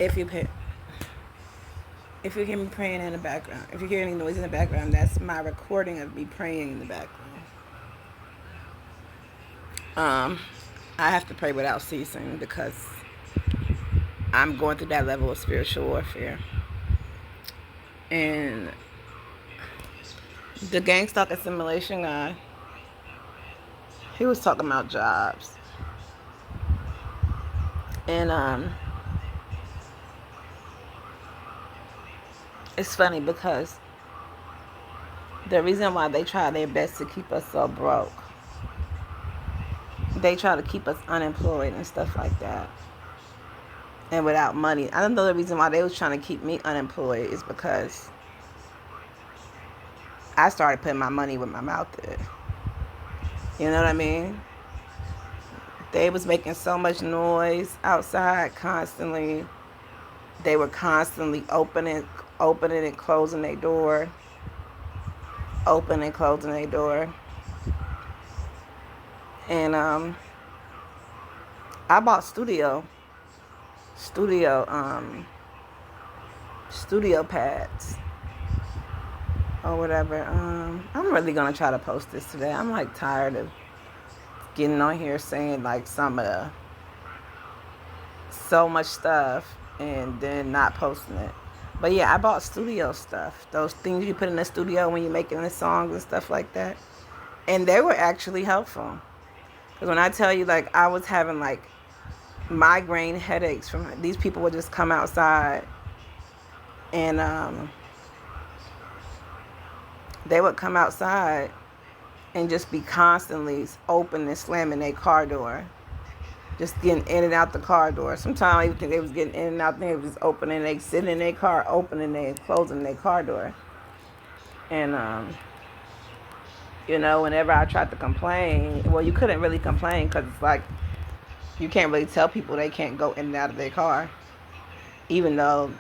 If you pay, if you hear me praying in the background, if you hear any noise in the background, that's my recording of me praying in the background. Um, I have to pray without ceasing because I'm going through that level of spiritual warfare. And the gang stalk assimilation guy, he was talking about jobs. And it's funny because the reason why they try their best to keep us so broke, they try to keep us unemployed and stuff like that, and without money. I don't know the reason why they was trying to keep me unemployed is because I started putting my money where my mouth is. You know what I mean? They was making so much noise outside constantly. They were constantly opening and closing their door, opening and closing their door. And I bought studio pads or whatever. I'm really gonna try to post this today. I'm like tired of getting on here saying like so much stuff and then not posting it. But yeah, I bought studio stuff. Those things you put in the studio when you're making the songs and stuff like that. And they were actually helpful. Because when I tell you, like, I was having like migraine headaches from these people would just come outside and they would come outside and just be constantly opening and slamming their car door, just getting in and out the car door. Sometimes I even think they was getting in and out. They was just opening, they sitting in their car, opening and closing their car door. And whenever I tried to complain, well, you couldn't really complain because it's like you can't really tell people they can't go in and out of their car, even though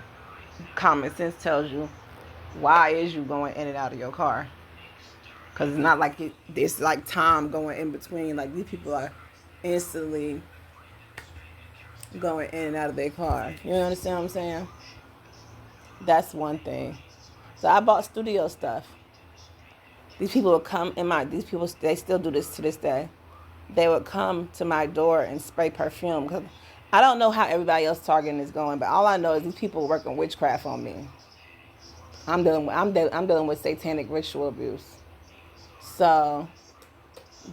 common sense tells you why is you going in and out of your car? Because it's not like it's like time going in between. Like these people are instantly going in and out of their car. You understand what I'm saying? That's one thing. So I bought studio stuff. These people would come these people, they still do this to this day. They would come to my door and spray perfume. Cause I don't know how everybody else targeting is going, but all I know is these people working witchcraft on me. I'm dealing with satanic ritual abuse. So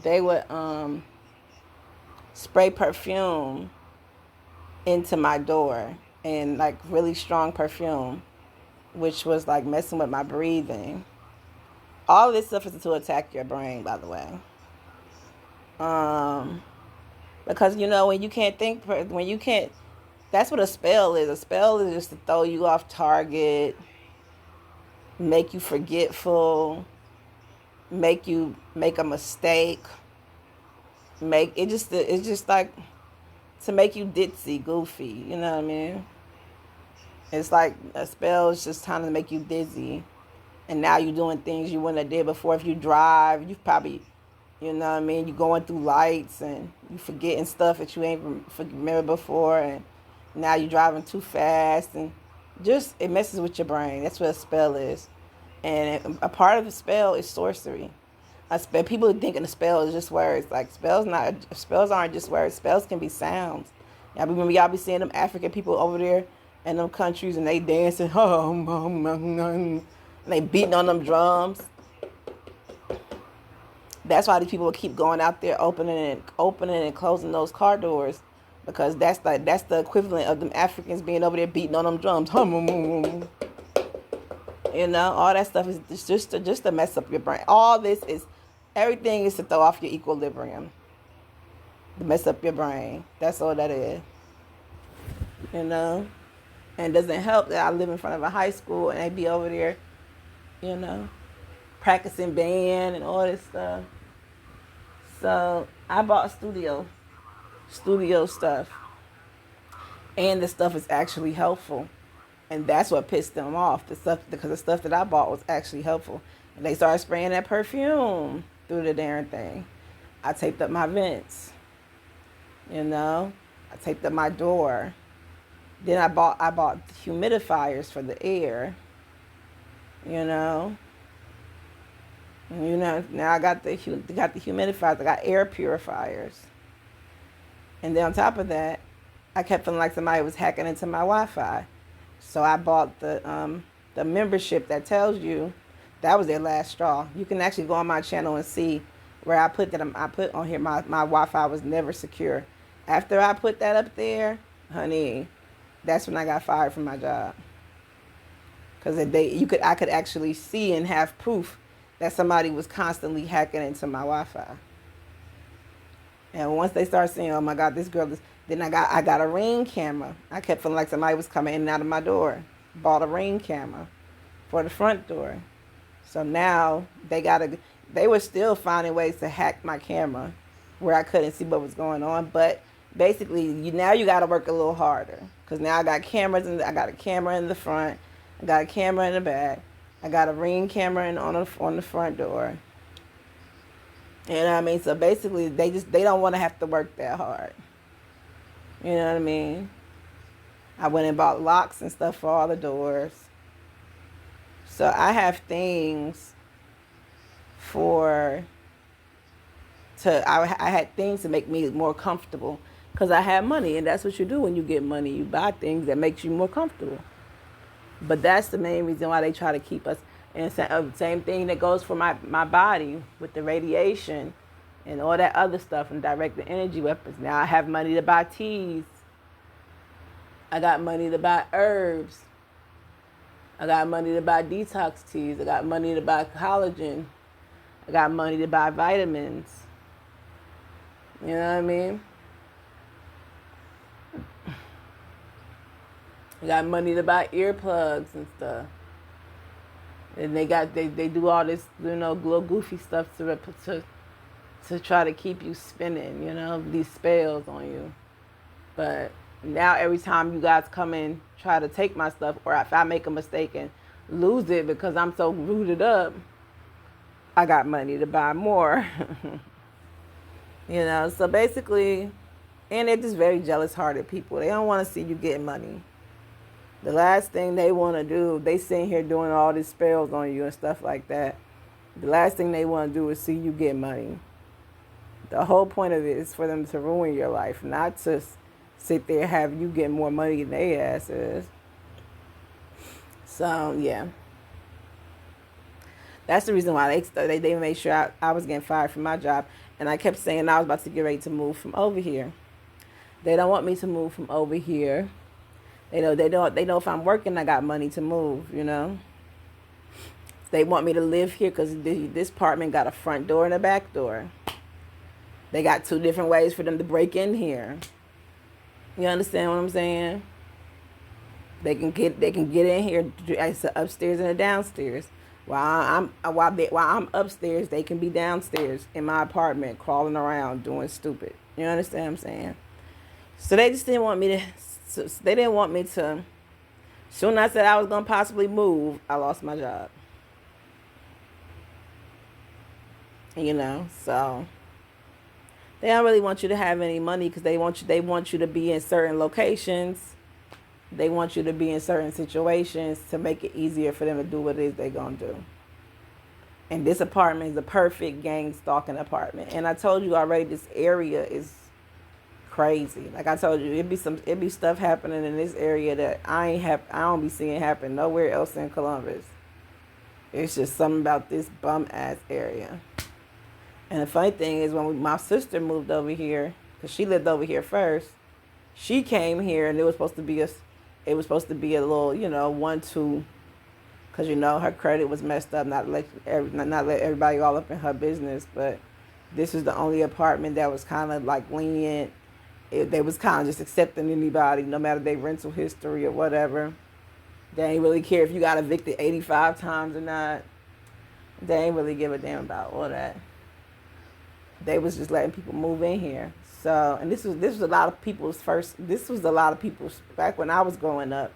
they would spray perfume into my door, and like really strong perfume, which was like messing with my breathing. All this stuff is to attack your brain, by the way. Because when you can't think, that's what a spell is. A spell is just to throw you off target, make you forgetful, make you make a mistake, it's just like to make you ditzy, goofy. You know what I mean? It's like a spell is just trying to make you dizzy, and now you're doing things you wouldn't have did before. If you drive, you probably, you know what I mean, you're going through lights and you forgetting stuff that you ain't remember before, and now you're driving too fast, and just it messes with your brain. That's what a spell is. And a part of the spell is sorcery. People thinking a spell is just words. Like spells aren't just words. Spells can be sounds. Remember y'all be seeing them African people over there in them countries and they dancing, and they beating on them drums. That's why these people keep going out there opening and closing those car doors, because that's the equivalent of them Africans being over there beating on them drums. All that stuff is just to mess up your brain. Everything is to throw off your equilibrium, to mess up your brain. That's all that is. And it doesn't help that I live in front of a high school and they be over there, practicing band and all this stuff. So I bought studio stuff, and the stuff is actually helpful. And that's what pissed them off. Because the stuff that I bought was actually helpful. And they started spraying that perfume through the darn thing. I taped up my vents. I taped up my door. Then I bought humidifiers for the air, you know. Now I got the humidifiers. I got air purifiers, and then on top of that, I kept feeling like somebody was hacking into my Wi-Fi. So I bought the membership that tells you that was their last straw. You can actually go on my channel and see where I put that. I put on here my Wi-Fi was never secure. After I put that up there, honey, that's when I got fired from my job. Because I could actually see and have proof that somebody was constantly hacking into my Wi-Fi. And once they start saying, "Oh my God, this girl," then I got a Ring camera. I kept feeling like somebody was coming in and out of my door. Bought a Ring camera for the front door. So now they were still finding ways to hack my camera where I couldn't see what was going on. But basically, now you got to work a little harder because now I got I got a camera in the front, I got a camera in the back, I got a Ring camera on the front door. You know what I mean? So basically, they don't want to have to work that hard. You know what I mean? I went and bought locks and stuff for all the doors. So I have things I had things to make me more comfortable because I had money, and that's what you do when you get money. You buy things that makes you more comfortable. But that's the main reason why they try to keep us. And same thing that goes for my body with the radiation and all that other stuff and directed energy weapons. Now I have money to buy teas. I got money to buy herbs. I got money to buy detox teas. I got money to buy collagen. I got money to buy vitamins. You know what I mean? I got money to buy earplugs and stuff. And they do all this, little goofy stuff to try to keep you spinning, these spells on you. But now every time you guys come in, try to take my stuff, or if I make a mistake and lose it because I'm so rooted up, I got money to buy more. So basically, and they're just very jealous-hearted people. They don't want to see you getting money. The last thing they want to do, they sitting here doing all these spells on you and stuff like that. The last thing they want to do is see you get money. The whole point of it is for them to ruin your life, not to sit there and have you get more money than they asses. So, yeah. That's the reason why they made sure I was getting fired from my job. And I kept saying I was about to get ready to move from over here. They don't want me to move from over here. They know if I'm working, I got money to move, They want me to live here because this apartment got a front door and a back door. They got 2 different ways for them to break in here. You understand what I'm saying? They can get in here. It's upstairs and a downstairs. While I'm upstairs, they can be downstairs in my apartment, crawling around doing stupid. You understand what I'm saying? So they just didn't want me to. So they didn't want me to. Soon as I said I was gonna possibly move, I lost my job. So they don't really want you to have any money because they want you to be in certain locations. They want you to be in certain situations to make it easier for them to do what it is they're gonna do. And this apartment is a perfect gang stalking apartment. And I told you already, this area is crazy. Like I told you, it be stuff happening in this area that I don't be seeing happen nowhere else in Columbus. It's just something about this bum ass area. And the funny thing is, when my sister moved over here, because she lived over here first, she came here and it was supposed to be a little, 1-2, because her credit was messed up. Not let everybody all up in her business, but this was the only apartment that was kind of like lenient. They was kind of just accepting anybody, no matter their rental history or whatever. They ain't really care if you got evicted 85 times or not. They ain't really give a damn about all that. They was just letting people move in here. So, and this was a lot of people's back when I was growing up.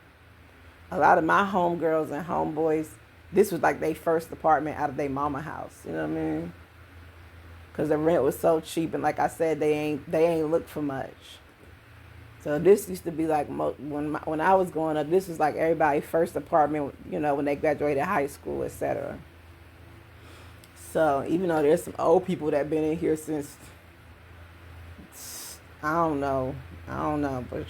A lot of my homegirls and homeboys, this was like their first apartment out of their mama house. You know what I mean? Because the rent was so cheap, and like I said, they ain't look for much. So this used to be like when I was growing up. This was like everybody's first apartment. When they graduated high school, etc. So even though there's some old people that been in here since I don't know, but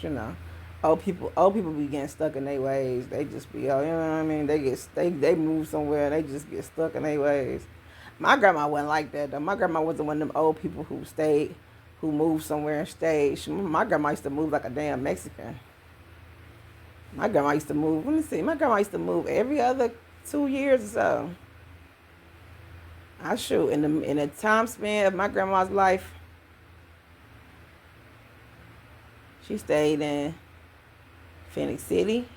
old people be getting stuck in their ways. They just be, you know what I mean? They move somewhere and they just get stuck in their ways. My grandma wasn't like that though. My grandma wasn't one of them old people who moved somewhere and stayed. My grandma used to move like a damn Mexican. My grandma used to move. Let me see. My grandma used to move every other 2 years or so. I shoot in the time span of my grandma's life, she stayed in Phoenix City,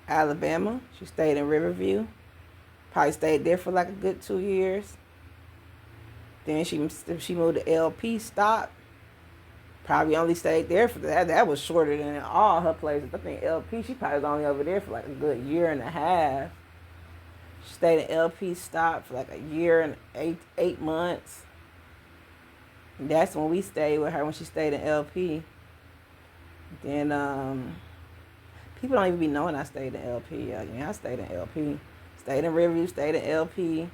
Alabama. She stayed in Riverview. Probably stayed there for like a good 2 years. Then she moved to LP. Stopped. Probably only stayed there for that. That was shorter than all her places. I think LP, she probably was only over there for like a good year and a half. She stayed in LP. Stopped for like a year and eight months. And that's when we stayed with her, when she stayed in LP. Then people don't even be knowing I stayed in LP. Yeah, I stayed in LP. Stayed in Riverview, stayed in LP.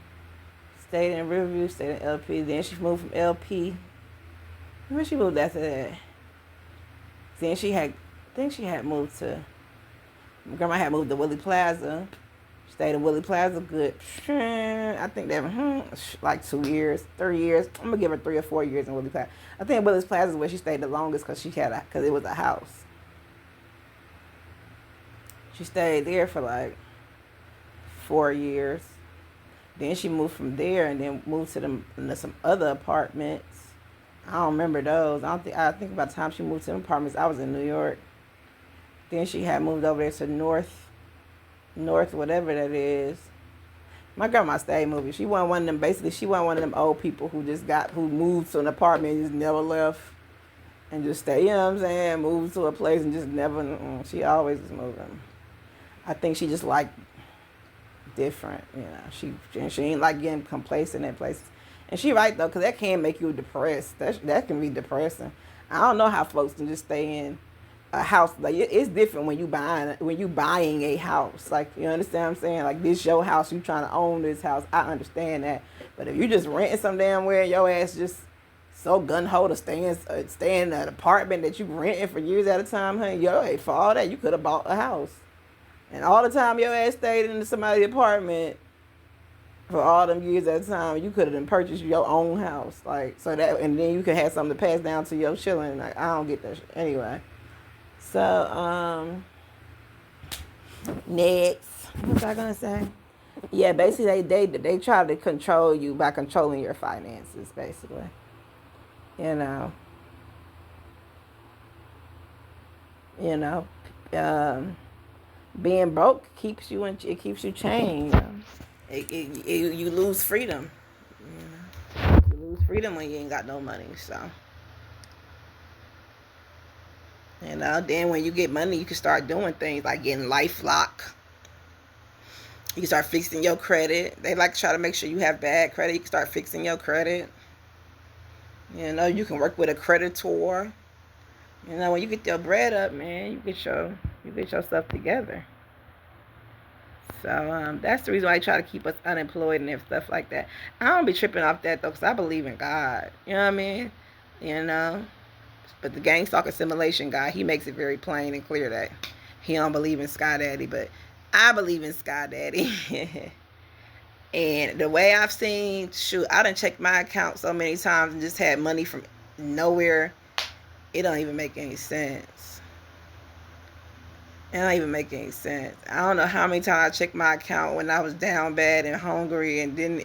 Stayed in Riverview, stayed in LP. Then she moved from LP. Where she moved after that? Then I think she had moved to, my grandma had moved to Willie Plaza. Stayed in Willie Plaza good, I think that, like 2 years, 3 years. I'm going to give her 3 or 4 years in Willie Plaza. I think Willie Plaza is where she stayed the longest because it was a house. She stayed there for like 4 years. Then she moved from there and then moved to some other apartments. I don't remember those. I think by the time she moved to them apartments, I was in New York. Then she had moved over there to North, whatever that is. My grandma stayed moving. She wasn't one of them. Basically, she wasn't one of them old people who moved to an apartment and just never left and just stay. You know what I'm saying? Moved to a place and just never. She always was moving. I think she just liked different. She ain't like getting complacent in places. And she right though, because that can make you depressed. That can be depressing. I don't know how folks can just stay in a house. Like it's different when you buying a house. Like, you understand what I'm saying? Like, this your house, you trying to own this house. I understand that. But if you just renting some damn where, your ass just so gun-ho to stay in an apartment that you renting for years at a time, honey, for all that, you could have bought a house. And all the time your ass stayed in somebody's apartment for all them years at a time, you could have purchased your own house. Like, so that, and then you could have something to pass down to your children. Like, I don't get that shit. Anyway. So, next. What was I going to say? Yeah, basically they try to control you by controlling your finances, basically. You know. Being broke keeps you chained. You lose freedom. You lose freedom when you ain't got no money. So, then when you get money, you can start doing things like getting LifeLock. You can start fixing your credit. They like to try to make sure you have bad credit. You can start fixing your credit. You can work with a creditor. When you get your bread up, man, you get yourself together. So that's the reason why I try to keep us unemployed and stuff like that. I don't be tripping off that though, because I believe in God. You know what I mean? But the gang stalk assimilation guy, he makes it very plain and clear that he don't believe in Sky Daddy, but I believe in Sky Daddy. And the way I've seen, I done checked my account so many times and just had money from nowhere. It don't even make any sense. It don't even make any sense. I don't know how many times I checked my account when I was down bad and hungry, and then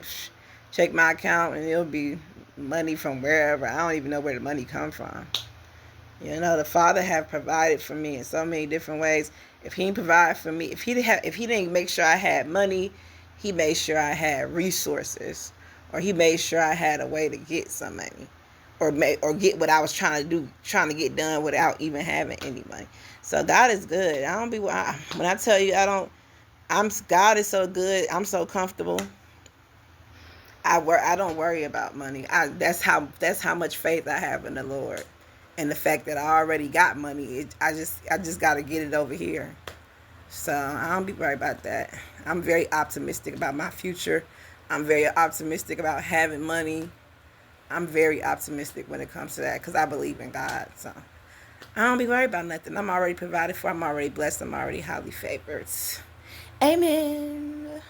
check my account and it'll be money from wherever. I don't even know where the money come from. The Father have provided for me in so many different ways. If he didn't provide for me, if he didn't make sure I had money, he made sure I had resources, or he made sure I had a way to get some money, or get what I was trying to get done without even having any money. So God is good. When I tell you God is so good. I'm so comfortable. I don't worry about money. That's how much faith I have in the Lord. And the fact that I already got money, I just got to get it over here. So I don't be worried about that. I'm very optimistic about my future. I'm very optimistic about having money. I'm very optimistic when it comes to that because I believe in God. So I don't be worried about nothing. I'm already provided for. I'm already blessed. I'm already highly favored. Amen.